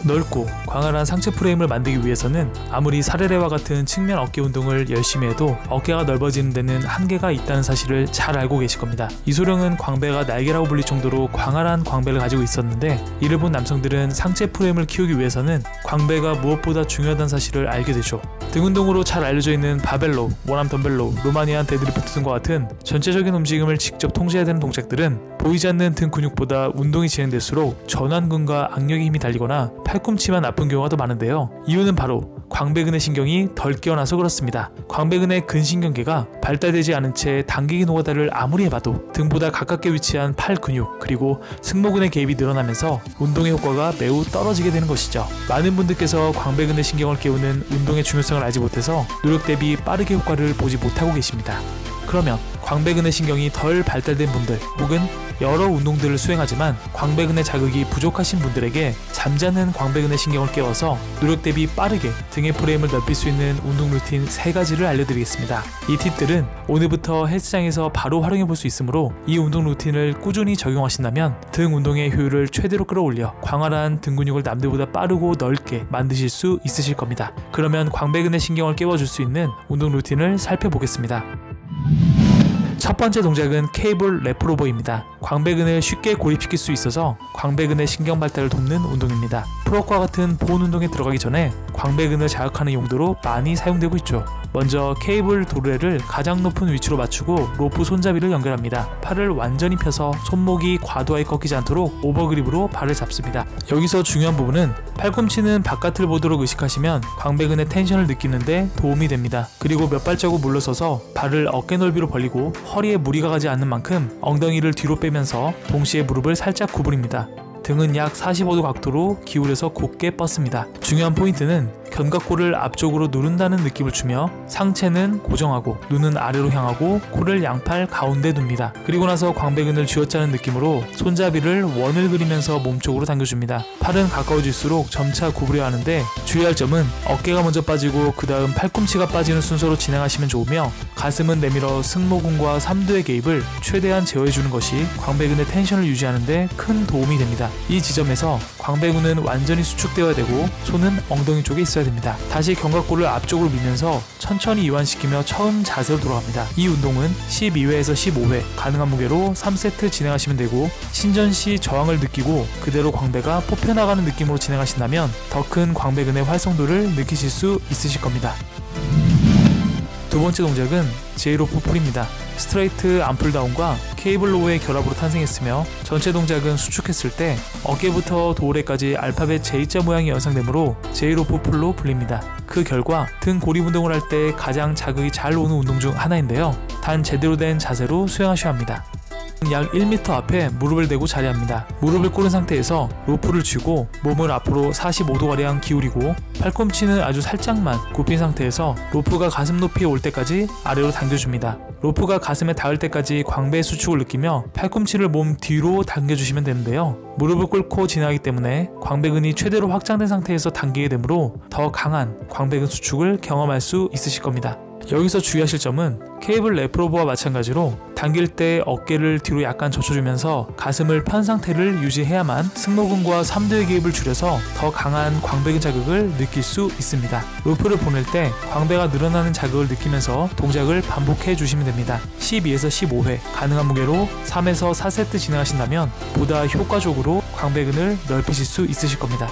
넓고 광활한 상체 프레임을 만들기 위해서는 아무리 사레레와 같은 측면 어깨 운동을 열심히 해도 어깨가 넓어지는 데는 한계가 있다는 사실을 잘 알고 계실 겁니다. 이소룡은 광배가 날개라고 불릴 정도로 광활한 광배를 가지고 있었는데, 이를 본 남성들은 상체 프레임을 키우기 위해서는 광배가 무엇보다 중요하다는 사실을 알게 되죠. 등 운동으로 잘 알려져 있는 바벨로, 원암 덤벨로, 로마니안 데드리프트 등과 같은 전체적인 움직임을 직접 통제해야 되는 동작들은 보이지 않는 등 근육보다 운동이 진행될수록 전완근과 악력의 힘이 달리거나 팔꿈치만 아픈 경우가 더 많은데요. 이유는 바로 광배근의 신경이 덜 깨어나서 그렇습니다. 광배근의 근신경계가 발달되지 않은 채 당기기 노가다를 아무리 해봐도 등보다 가깝게 위치한 팔 근육 그리고 승모근의 개입이 늘어나면서 운동의 효과가 매우 떨어지게 되는 것이죠. 많은 분들께서 광배근의 신경을 깨우는 운동의 중요성을 알지 못해서 노력 대비 빠르게 효과를 보지 못하고 계십니다. 그러면 광배근의 신경이 덜 발달된 분들 혹은 여러 운동들을 수행하지만 광배근의 자극이 부족하신 분들에게 잠자는 광배근의 신경을 깨워서 노력 대비 빠르게 등의 프레임을 넓힐 수 있는 운동 루틴 3가지를 알려드리겠습니다. 이 팁들은 오늘부터 헬스장에서 바로 활용해 볼 수 있으므로 이 운동 루틴을 꾸준히 적용하신다면 등 운동의 효율을 최대로 끌어올려 광활한 등 근육을 남들보다 빠르고 넓게 만드실 수 있으실 겁니다. 그러면 광배근의 신경을 깨워줄 수 있는 운동 루틴을 살펴보겠습니다. 첫 번째 동작은 케이블 레프로버입니다. 광배근을 쉽게 고립시킬 수 있어서 광배근의 신경 발달을 돕는 운동입니다. 풀업과 같은 보온 운동에 들어가기 전에 광배근을 자극하는 용도로 많이 사용되고 있죠. 먼저 케이블 도르래를 가장 높은 위치로 맞추고 로프 손잡이를 연결합니다. 팔을 완전히 펴서 손목이 과도하게 꺾이지 않도록 오버그립으로 발을 잡습니다. 여기서 중요한 부분은 팔꿈치는 바깥을 보도록 의식하시면 광배근의 텐션을 느끼는데 도움이 됩니다. 그리고 몇 발자국 물러서서 발을 어깨 넓이로 벌리고 허리에 무리가 가지 않는 만큼 엉덩이를 뒤로 빼면서 동시에 무릎을 살짝 구부립니다. 등은 약 45도 각도로 기울여서 곧게 뻗습니다. 중요한 포인트는 견갑골을 앞쪽으로 누른다는 느낌을 주며 상체는 고정하고 눈은 아래로 향하고 코를 양팔 가운데 둡니다. 그리고 나서 광배근을 쥐어짜는 느낌으로 손잡이를 원을 그리면서 몸쪽으로 당겨줍니다. 팔은 가까워질수록 점차 구부려야 하는데 주의할 점은 어깨가 먼저 빠지고 그 다음 팔꿈치가 빠지는 순서로 진행하시면 좋으며, 가슴은 내밀어 승모근과 삼두의 개입을 최대한 제어해주는 것이 광배근의 텐션을 유지하는 데 큰 도움이 됩니다. 이 지점에서 광배근은 완전히 수축되어야 되고 손은 엉덩이 쪽에 있어야 됩니다. 다시 견갑골을 앞쪽으로 밀면서 천천히 이완시키며 처음 자세로 돌아갑니다. 이 운동은 12회에서 15회 가능한 무게로 3세트 진행하시면 되고, 신전 시 저항을 느끼고 그대로 광배가 뽑혀나가는 느낌으로 진행하신다면 더 큰 광배근의 활성도를 느끼실 수 있으실 겁니다. 두 번째 동작은 제이로프 풀입니다. 스트레이트 암풀다운과 케이블 로우의 결합으로 탄생했으며 전체 동작은 수축했을 때 어깨부터 도어래까지 알파벳 J자 모양이 연상되므로 제이로프 풀로 불립니다. 그 결과 등 고립 운동을 할 때 가장 자극이 잘 오는 운동 중 하나인데요. 단 제대로 된 자세로 수행하셔야 합니다. 약 1m 앞에 무릎을 대고 자리합니다. 무릎을 꿇은 상태에서 로프를 쥐고 몸을 앞으로 45도가량 기울이고 팔꿈치는 아주 살짝만 굽힌 상태에서 로프가 가슴 높이에 올 때까지 아래로 당겨줍니다. 로프가 가슴에 닿을 때까지 광배의 수축을 느끼며 팔꿈치를 몸 뒤로 당겨주시면 되는데요. 무릎을 꿇고 진행하기 때문에 광배근이 최대로 확장된 상태에서 당기게 되므로 더 강한 광배근 수축을 경험할 수 있으실 겁니다. 여기서 주의하실 점은 케이블 레프로버와 마찬가지로 당길 때 어깨를 뒤로 약간 젖혀주면서 가슴을 편 상태를 유지해야만 승모근과 삼두의 개입을 줄여서 더 강한 광배근 자극을 느낄 수 있습니다. 로프를 보낼 때 광배가 늘어나는 자극을 느끼면서 동작을 반복해 주시면 됩니다. 12에서 15회 가능한 무게로 3에서 4세트 진행하신다면 보다 효과적으로 광배근을 넓히실 수 있으실 겁니다.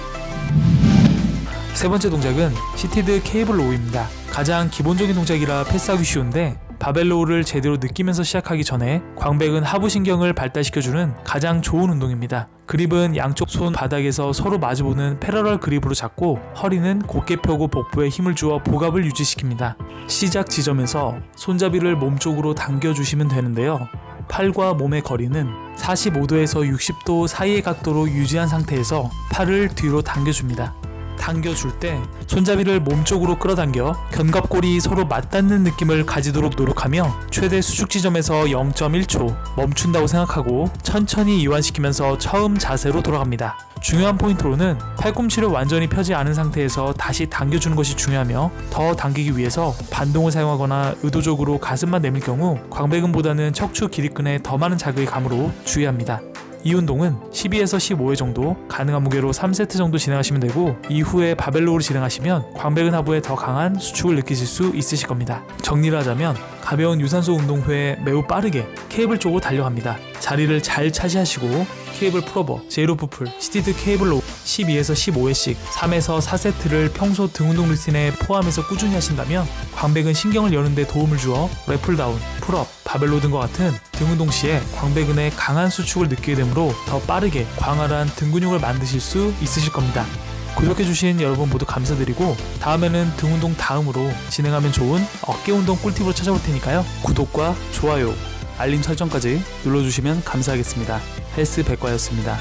세 번째 동작은 시티드 케이블 로우입니다. 가장 기본적인 동작이라 패스하기 쉬운데 바벨 로우를 제대로 느끼면서 시작하기 전에 광배근 하부신경을 발달시켜주는 가장 좋은 운동입니다. 그립은 양쪽 손 바닥에서 서로 마주보는 패러럴 그립으로 잡고 허리는 곧게 펴고 복부에 힘을 주어 복압을 유지시킵니다. 시작 지점에서 손잡이를 몸쪽으로 당겨주시면 되는데요. 팔과 몸의 거리는 45도에서 60도 사이의 각도로 유지한 상태에서 팔을 뒤로 당겨줍니다. 당겨줄 때 손잡이를 몸쪽으로 끌어당겨 견갑골이 서로 맞닿는 느낌을 가지도록 노력하며 최대 수축 지점에서 0.1초 멈춘다고 생각하고 천천히 이완시키면서 처음 자세로 돌아갑니다. 중요한 포인트로는 팔꿈치를 완전히 펴지 않은 상태에서 다시 당겨주는 것이 중요하며, 더 당기기 위해서 반동을 사용하거나 의도적으로 가슴만 내밀 경우 광배근보다는 척추 기립근에 더 많은 자극이 가므로 주의합니다. 이 운동은 12에서 15회 정도 가능한 무게로 3세트 정도 진행하시면 되고, 이후에 바벨로우를 진행하시면 광배근 하부에 더 강한 수축을 느끼실 수 있으실 겁니다. 정리를 하자면 가벼운 유산소 운동 후에 매우 빠르게 케이블 쪽으로 달려갑니다. 자리를 잘 차지하시고 케이블 풀오버, 제이로프 풀, 시티드 케이블로 12에서 15회씩 3에서 4세트를 평소 등 운동 루틴에 포함해서 꾸준히 하신다면 광배근 신경을 여는 데 도움을 주어 랩풀다운, 풀업, 바벨로 등과 같은 등 운동 시에 광배근의 강한 수축을 느끼게 되므로 더 빠르게 광활한 등 근육을 만드실 수 있으실 겁니다. 구독해주신 여러분 모두 감사드리고, 다음에는 등 운동 다음으로 진행하면 좋은 어깨 운동 꿀팁으로 찾아올 테니까요. 구독과 좋아요, 알림 설정까지 눌러주시면 감사하겠습니다. 헬스 백과였습니다.